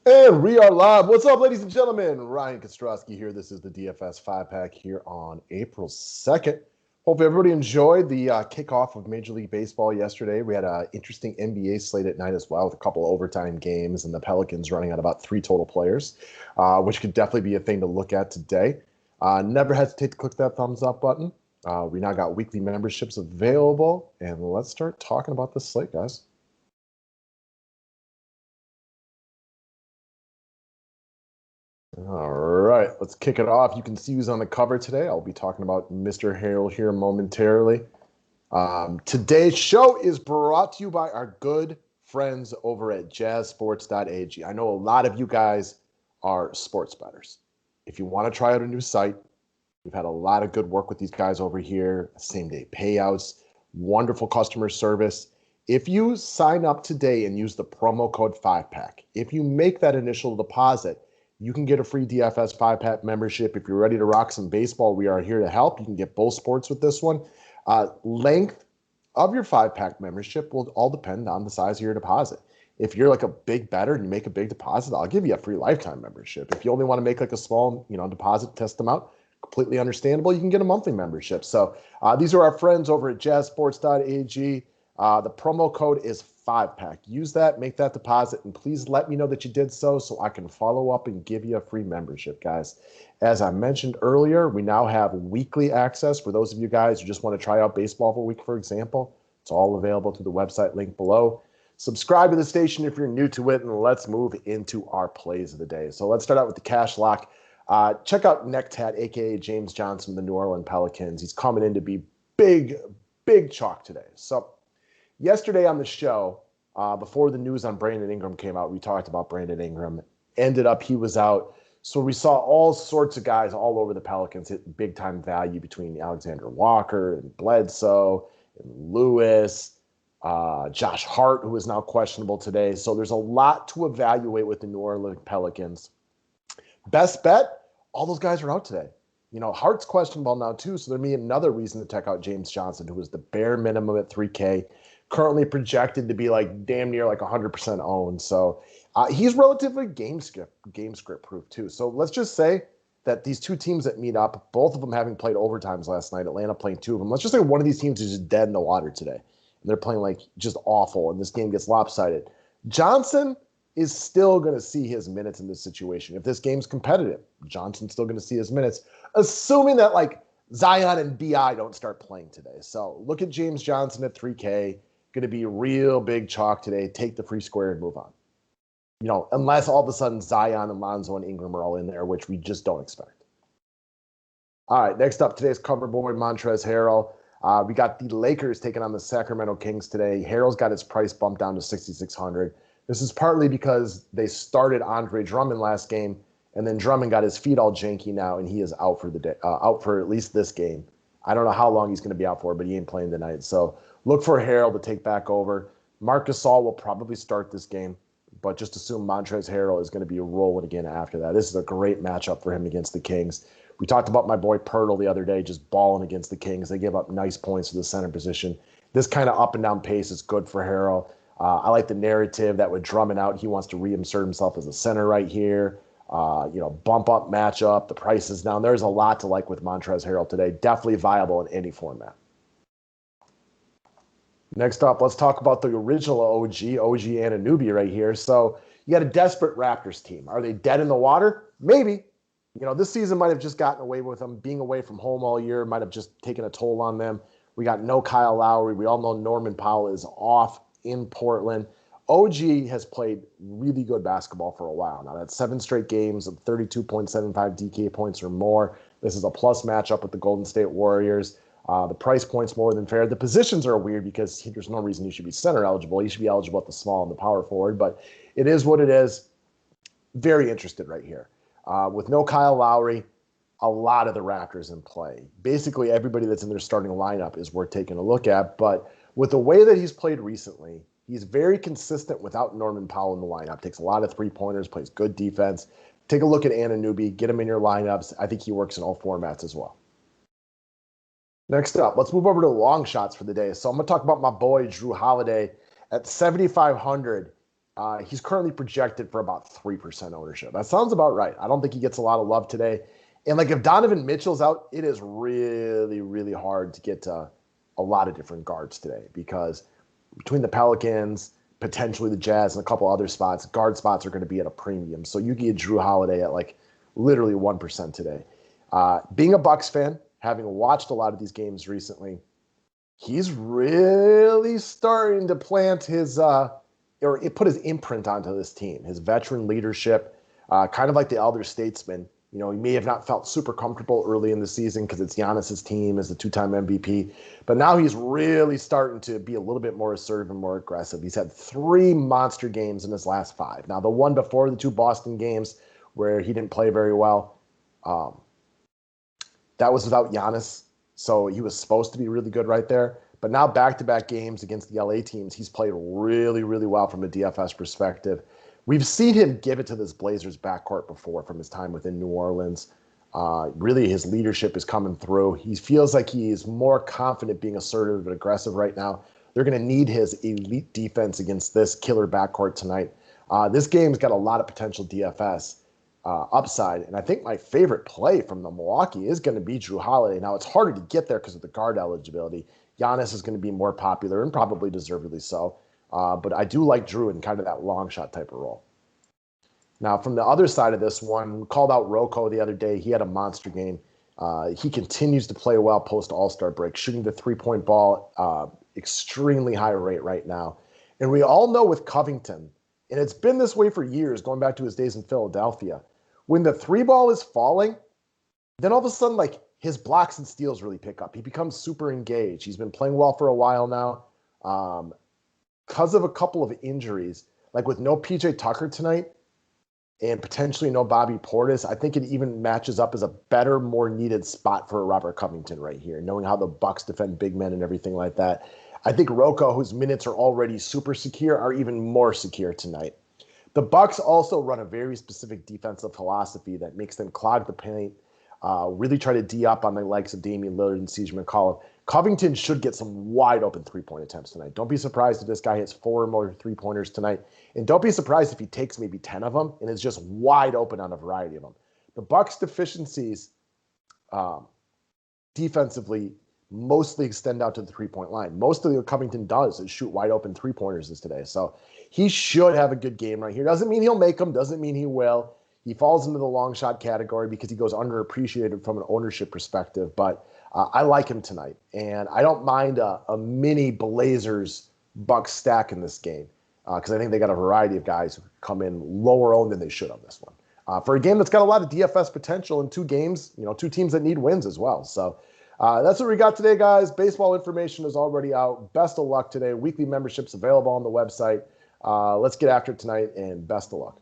And we are live. What's up, ladies and gentlemen? Ryan Kostrowski here. This is the DFS 5-pack here on April 2nd. Hopefully everybody enjoyed the kickoff of Major League Baseball yesterday. We had an interesting NBA slate at night as well with a couple of overtime games and the Pelicans running at about 3 total players, which could definitely be a thing to look at today. Never hesitate to click that thumbs up button. We now got weekly memberships available, and let's start talking about this slate, guys. All right, let's kick it off. You can see who's on the cover today. I'll be talking about Mr. Harrell here momentarily. Today's show is brought to you by our good friends over at jazzsports.ag. I know a lot of you guys are sports bettors. If you want to try out a new site, we've had a lot of good work with these guys over here, same-day payouts, wonderful customer service. If you sign up today and use the promo code 5pack, if you make that initial deposit, you can get a free DFS 5-pack membership. If you're ready to rock some baseball, we are here to help. You can get both sports with this one. Length of your 5-pack membership will all depend on the size of your deposit. If you're like a big bettor and you make a big deposit, I'll give you a free lifetime membership. If you only want to make like a small, deposit, test them out, completely understandable. You can get a monthly membership. So these are our friends over at jazzsports.ag. The promo code is 5-pack. Use that, make that deposit, and please let me know that you did so I can follow up and give you a free membership, guys. As I mentioned earlier, we now have weekly access for those of you guys who just want to try out baseball for a week, for example. It's all available through the website link below. Subscribe to the station if you're new to it, and let's move into our plays of the day. So let's start out with the cash lock. Check out Necktat, a.k.a. James Johnson, the New Orleans Pelicans. He's coming in to be big chalk today. So yesterday on the show, before the news on Brandon Ingram came out, we talked about Brandon Ingram. Ended up he was out. So we saw all sorts of guys all over the Pelicans hit big-time value between Alexander Walker and Bledsoe and Lewis, Josh Hart, who is now questionable today. So there's a lot to evaluate with the New Orleans Pelicans. Best bet, all those guys are out today. Hart's questionable now too, so there may be another reason to check out James Johnson, who was the bare minimum at 3K. Currently projected to be like damn near like 100% owned. So he's relatively game script proof too. So let's just say that these two teams that meet up, both of them having played overtimes last night, Atlanta playing 2 of them. Let's just say one of these teams is just dead in the water today. And they're playing like just awful and this game gets lopsided. Johnson is still going to see his minutes in this situation. If this game's competitive, Johnson's still going to see his minutes, assuming that like Zion and BI don't start playing today. So look at James Johnson at 3K. Going to be real big chalk today. Take the free square and move on. Unless all of a sudden Zion and Lonzo and Ingram are all in there, which we just don't expect. All right, next up, today's cover boy, Montrezl Harrell. We got the Lakers taking on the Sacramento Kings today. Harrell's got his price bumped down to $6,600. This is partly because they started Andre Drummond last game, and then Drummond got his feet all janky now, and he is out for the day, out for at least this game. I don't know how long he's going to be out for, but he ain't playing tonight. So look for Harrell to take back over. Marc Gasol will probably start this game, but just assume Montrezl Harrell is going to be rolling again after that. This is a great matchup for him against the Kings. We talked about my boy Pirtle the other day, just balling against the Kings. They give up nice points to the center position. This kind of up and down pace is good for Harrell. I like the narrative that with Drummond out, he wants to reinsert himself as a center right here. Bump up matchup. The price is down. There's a lot to like with Montrezl Harrell today. Definitely viable in any format. Next up, let's talk about the original OG Anunoby right here. So you got a desperate Raptors team. Are they dead in the water? Maybe. This season might have just gotten away with them. Being away from home all year might have just taken a toll on them. We got no Kyle Lowry. We all know Norman Powell is off in Portland. OG has played really good basketball for a while now. That's 7 straight games of 32.75 DK points or more. This is a plus matchup with the Golden State Warriors. The price point's more than fair. The positions are weird because there's no reason you should be center eligible. You should be eligible at the small and the power forward, but it is what it is. Very interested right here. With no Kyle Lowry, a lot of the Raptors in play. Basically, everybody that's in their starting lineup is worth taking a look at, but with the way that he's played recently, he's very consistent without Norman Powell in the lineup. Takes a lot of three-pointers, plays good defense. Take a look at Anunoby. Get him in your lineups. I think he works in all formats as well. Next up, let's move over to the long shots for the day. So I'm going to talk about my boy, Drew Holiday, at 7,500. He's currently projected for about 3% ownership. That sounds about right. I don't think he gets a lot of love today. And like if Donovan Mitchell's out, it is really, really hard to get a lot of different guards today because between the Pelicans, potentially the Jazz, and a couple other spots, guard spots are going to be at a premium. So you get Drew Holiday at like literally 1% today. Being a Bucks fan, having watched a lot of these games recently, he's really starting to plant his or put his imprint onto this team, his veteran leadership, kind of like the elder statesman. You know, he may have not felt super comfortable early in the season because it's Giannis's team as the two-time MVP, but now he's really starting to be a little bit more assertive and more aggressive. He's had 3 monster games in his last 5. Now, the one before the 2 Boston games where he didn't play very well, that was without Giannis, so he was supposed to be really good right there. But now back-to-back games against the LA teams, he's played really, really well from a DFS perspective. We've seen him give it to this Blazers backcourt before from his time within New Orleans. Really, his leadership is coming through. He feels like he is more confident being assertive and aggressive right now. They're going to need his elite defense against this killer backcourt tonight. This game's got a lot of potential DFS upside, and I think my favorite play from the Milwaukee is going to be Drew Holiday. Now, it's harder to get there because of the guard eligibility. Giannis is going to be more popular and probably deservedly so. But I do like Drew in kind of that long shot type of role. Now, from the other side of this one, called out Rocco the other day. He had a monster game. He continues to play well post All-Star break, shooting the three-point ball, extremely high rate right now. And we all know with Covington, and it's been this way for years, going back to his days in Philadelphia, when the 3 ball is falling, then all of a sudden, like, his blocks and steals really pick up. He becomes super engaged. He's been playing well for a while now. Because of a couple of injuries, like with no PJ Tucker tonight and potentially no Bobby Portis, I think it even matches up as a better, more needed spot for Robert Covington right here, knowing how the Bucks defend big men and everything like that. I think Rocco, whose minutes are already super secure, are even more secure tonight. The Bucks also run a very specific defensive philosophy that makes them clog the paint, really try to D up on the likes of Damian Lillard and CJ McCollum. Covington should get some wide open 3-point attempts tonight. Don't be surprised if this guy hits 4 or more 3-pointers tonight. And don't be surprised if he takes maybe 10 of them and is just wide open on a variety of them. The Bucks' deficiencies defensively mostly extend out to the 3-point line. Most of what Covington does is shoot wide open 3-pointers today. So he should have a good game right here. Doesn't mean he'll make them. Doesn't mean he will. He falls into the long shot category because he goes underappreciated from an ownership perspective. But I like him tonight, and I don't mind a mini Blazers-Bucks stack in this game because I think they got a variety of guys who come in lower owned than they should on this one. For a game that's got a lot of DFS potential in 2 games, 2 teams that need wins as well. So that's what we got today, guys. Baseball information is already out. Best of luck today. Weekly memberships available on the website. Let's get after it tonight, and best of luck.